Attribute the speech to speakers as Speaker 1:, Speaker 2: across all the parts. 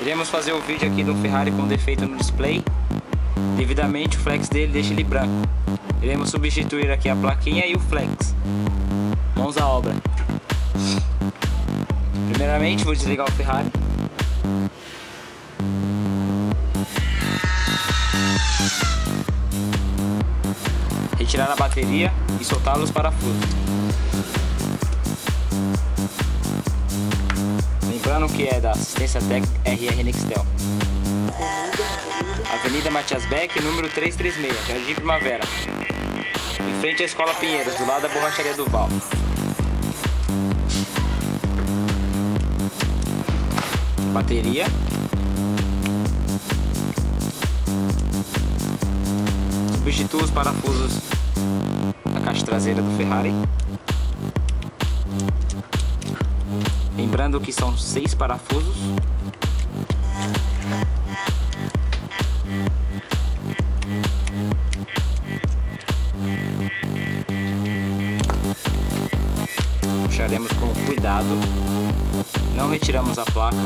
Speaker 1: Iremos fazer o vídeo aqui do Ferrari com defeito no display. Devidamente o flex dele deixa ele branco. Iremos substituir aqui a plaquinha e o flex. Mãos à obra. Primeiramente vou desligar o Ferrari. Retirar a bateria e soltar os parafusos. Lembrando que é da assistência técnica irei Nextel. Avenida Matias Beck, número 336, Jardim Primavera. Em frente à Escola Pinheiros, do lado da borracharia do Val. Bateria. Substitua os parafusos da caixa traseira do Ferrari. Lembrando que são 6 parafusos. Puxaremos com cuidado. Não retiramos a placa.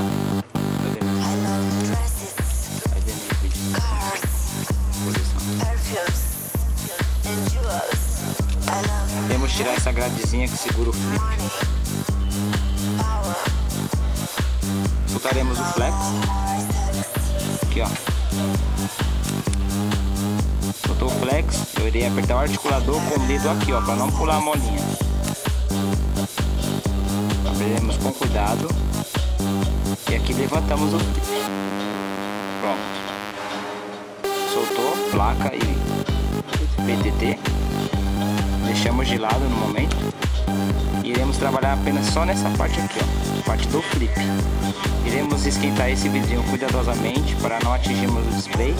Speaker 1: Temos que tirar essa gradezinha que segura o flip. Soltaremos o flex. Aqui, ó. Soltou o flex. Eu irei apertar o articulador com o dedo aqui, ó, para não pular a molinha. Abriremos com cuidado. E aqui levantamos o flip. Pronto. Soltou placa e PTT. Deixamos de lado no momento. E iremos trabalhar apenas só nessa parte aqui, ó, parte do flip. Iremos esquentar esse vidrinho cuidadosamente para não atingirmos o display.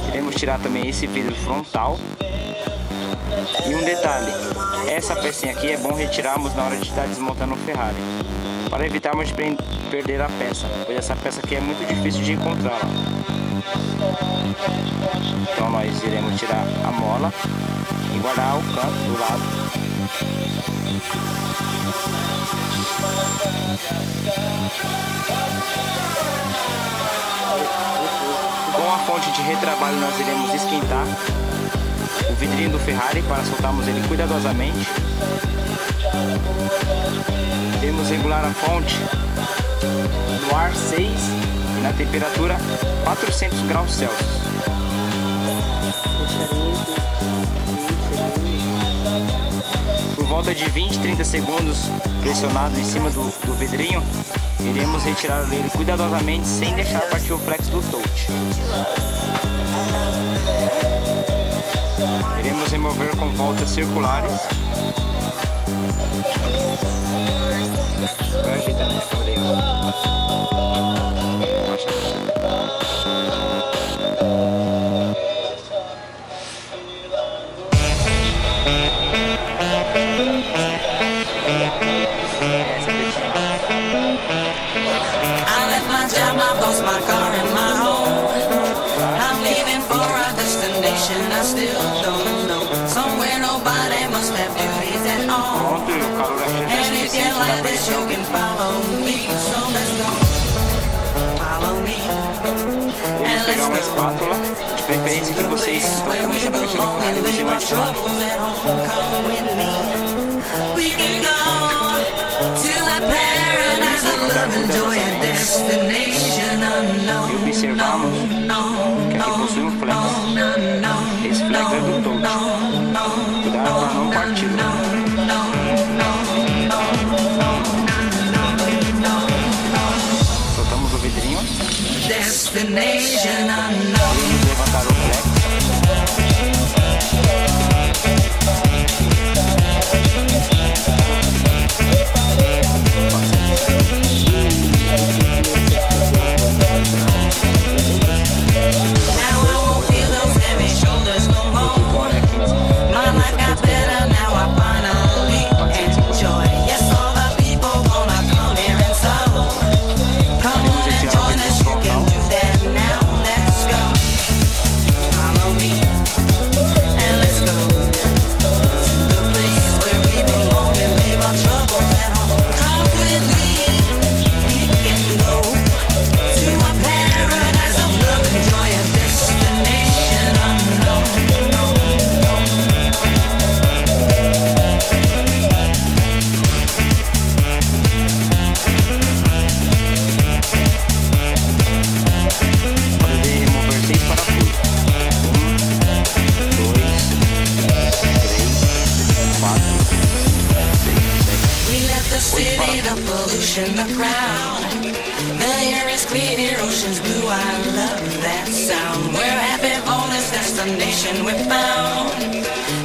Speaker 1: Iremos tirar também esse vidro frontal. E um detalhe, essa pecinha aqui é bom retirarmos na hora de estar desmontando o Ferrari, para evitarmos de perder a peça, pois essa peça aqui é muito difícil de encontrar. Então nós iremos tirar a mola e guardar o canto do lado. Com a fonte de retrabalho nós iremos esquentar o vidrinho do Ferrari para soltarmos ele cuidadosamente. Iremos regular a fonte no ar 6 e na temperatura 400 graus Celsius. Por volta de 20-30 segundos pressionado em cima do vidrinho, iremos retirar ele cuidadosamente sem deixar partir o flex do touch. Iremos remover com voltas circulares. Vai ajeitando a câmera.
Speaker 2: I still don't know. Somewhere nobody must have duties at all. And if you like this, you can follow me. So let's go. Follow me. And let's go.
Speaker 1: De preferência que vocês estão mexendo deixem mais
Speaker 2: trouble at home. Come with me. We can go to that paradise of love and joy, a destination unknown.
Speaker 1: E observamos que aqui possui um flex. Esse flex é do touch. Cuidado para não partir. Soltamos o vidrinho.
Speaker 2: Destination unknown.
Speaker 1: Vamos levantar o flex.
Speaker 2: in the crowd. The air is clear, ocean's blue, I love that sound. We're happy for this destination we found.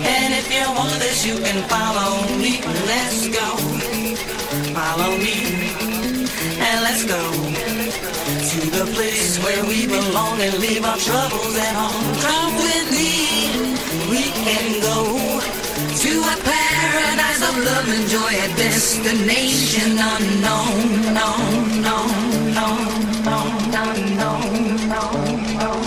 Speaker 2: And if you want this, you can follow me. Let's go, follow me, and let's go to the place where we belong and leave our troubles at home. Come with me, we can go to a paradise of love and joy, a destination unknown, known, known, known, known, known, known, known, known.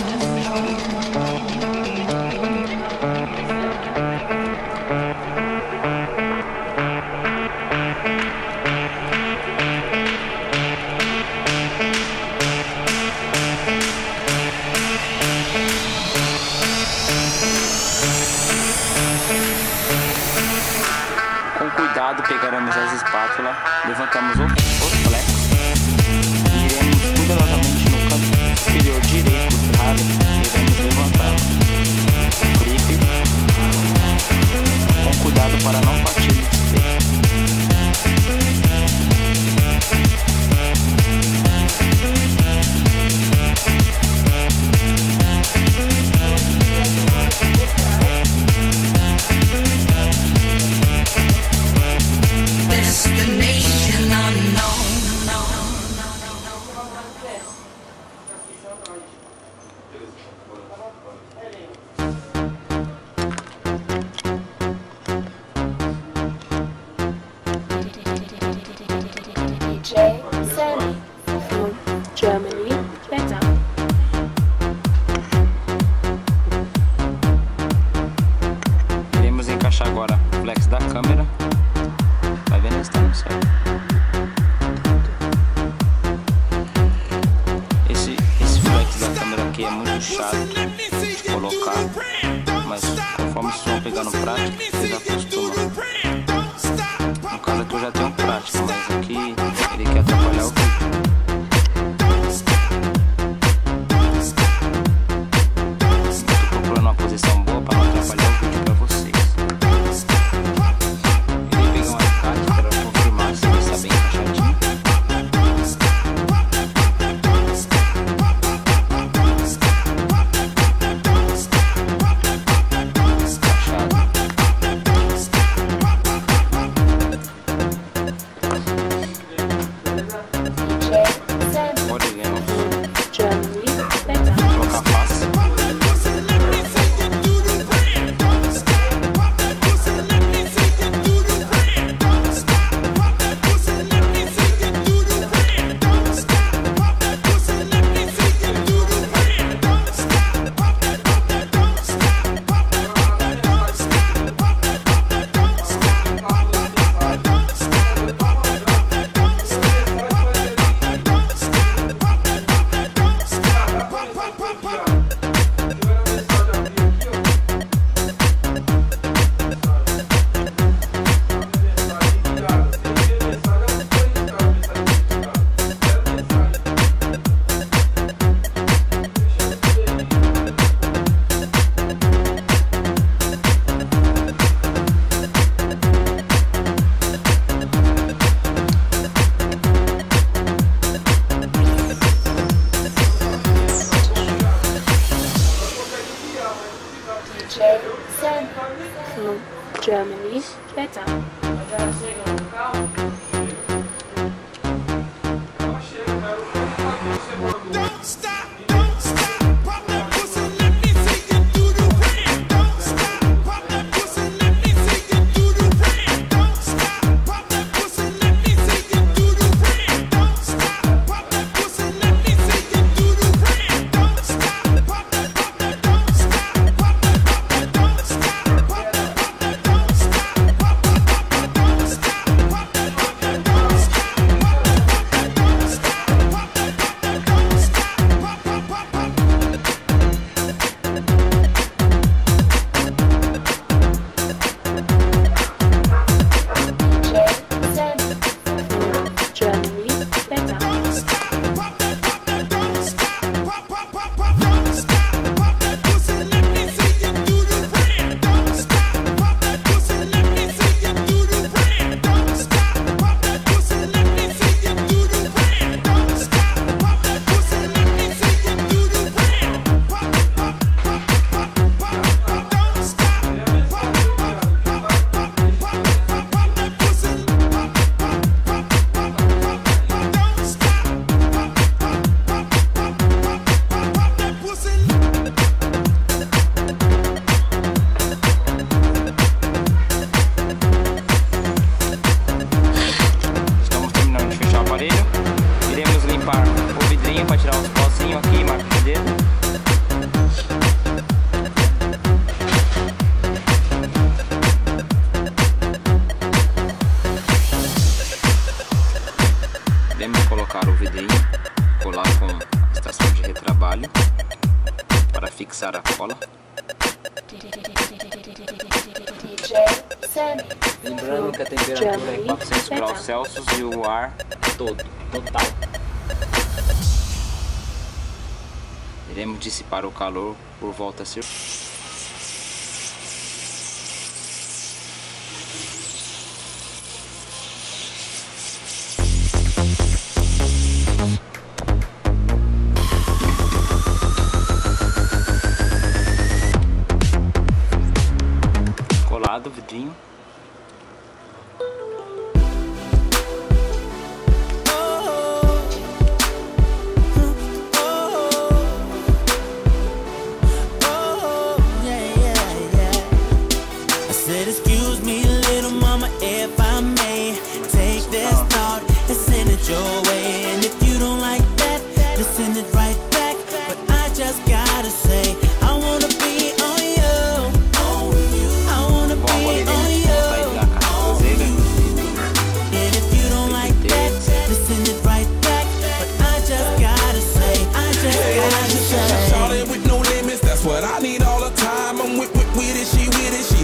Speaker 1: Pegaremos as espátulas, levantamos os flex e iremos cuidadosamente no canto superior direito do ralo, iremos levantar o grip com cuidado para não partir o espelho.
Speaker 2: Destination unknown.
Speaker 3: Disassembly from Germany, better.
Speaker 1: Iremos encaixar agora o flex da câmera. Vai vendo se tá no certo. Esse flex da câmera aqui é muito chato de colocar, mas conforme vocês vão pegando prática, vocês acostumam. No caso aqui eu já tenho prática, mas aqui ele quer atrapalhar o vídeo. Estou procurando uma posição boa para não atrapalhar o vídeo para vocês. Ele pega um alicate para confirmar se ele está bem encaixadinho.
Speaker 3: Disassembly from Germany, better.
Speaker 1: Lembrando que a temperatura é 400 graus Celsius e o ar total. Iremos dissipar o calor por volta a ser... Colado o vidrinho.
Speaker 2: Excuse me, little mama, if I may take this thought and send it your way. And if you don't like that, then send it right back. But I just gotta say, I wanna be on you, on you. I wanna be on you, on you. And if you don't like that, then send it right back. But I just gotta say, I just gotta say.
Speaker 4: Shawty with no limits, that's what I need all the time. I'm with it, she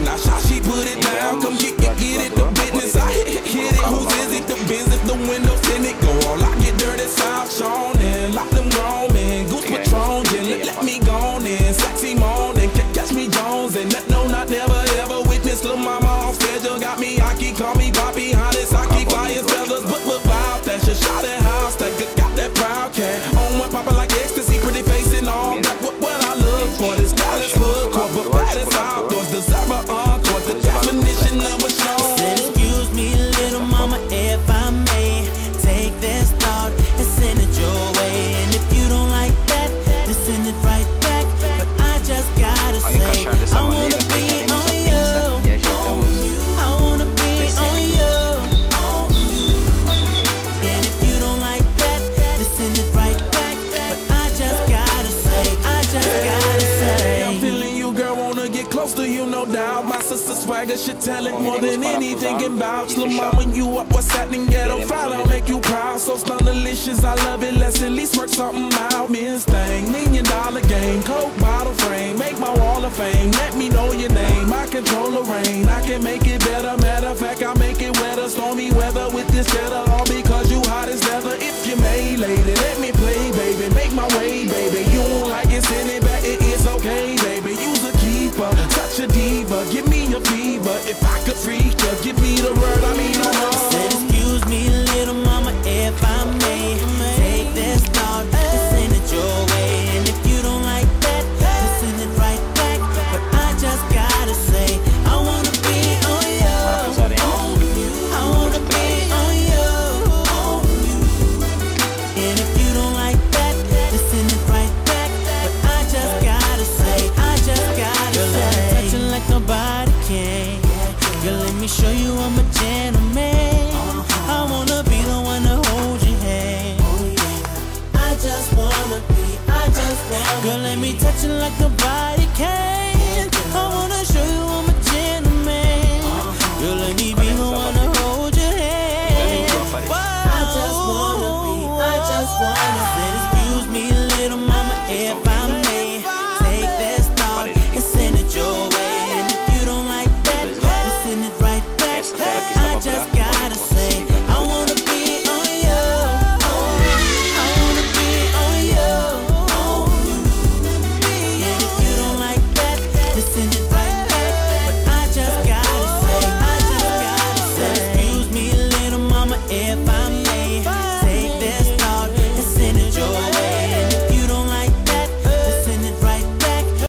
Speaker 4: not shy, she put it down. Come get it, the business, I hit it. Whose is it? The business, the windows in it. Go all I get dirty, South Sean and lock them grown men. Goose Patron, yeah, let me go on in. Sexy morning, catch me Jones and no, not never ever witness. Lil' mama on schedule, got me Aki, call me Poppy, hottest. I keep flying feathers, but wild. That's your shot at house, that got that proud cat. On one poppin' like ecstasy, pretty face and all. That what I look for, this Dallas hood, but bad as outdoors, deserve a encore, the definition of a show.
Speaker 2: Excuse me, little mama, if I may take this thought and send it your way. And if you don't like that, then send it right back. But I just gotta say, I wanna be on you, I wanna be on you, on you. And if you don't like that, then send it right back. But I just gotta say, I just gotta say,
Speaker 4: I'm feeling you, girl, wanna get close to you, no doubt. My sister swagger should tell it more than anything can vouch. Lil' mama, you up, what's happening? Ghetto file, I'll make you proud. So delicious, I love it, let's at least work something out. Miss Thing, $1 million game, Coke bottle frame, make my wall of fame, let me know your name. I control the rain, I can make it better. Matter of fact, I'll make it weather. Stormy weather with this cheddar, all because you hot as leather. If you may, lady, let me play, baby, make my way, baby. You don't like it, send it back, it's okay, baby. You's a keeper, such a diva, give me a fever. If I could freak you, give me the word, I mean the word.
Speaker 2: Excuse me, little mama, if I may take this thought and send it your way. And if you don't like that, then send it right back. But I just gotta say, I wanna be on you, on you. I wanna be on you, on you. And if you don't like that, then send it right back. But I just gotta say, I just gotta say, touching like nobody can. Girl, let me show you I'm a gentleman. I wanna be the one to hold your hand. I just wanna be, I just wanna. Girl, let me touch you like nobody can.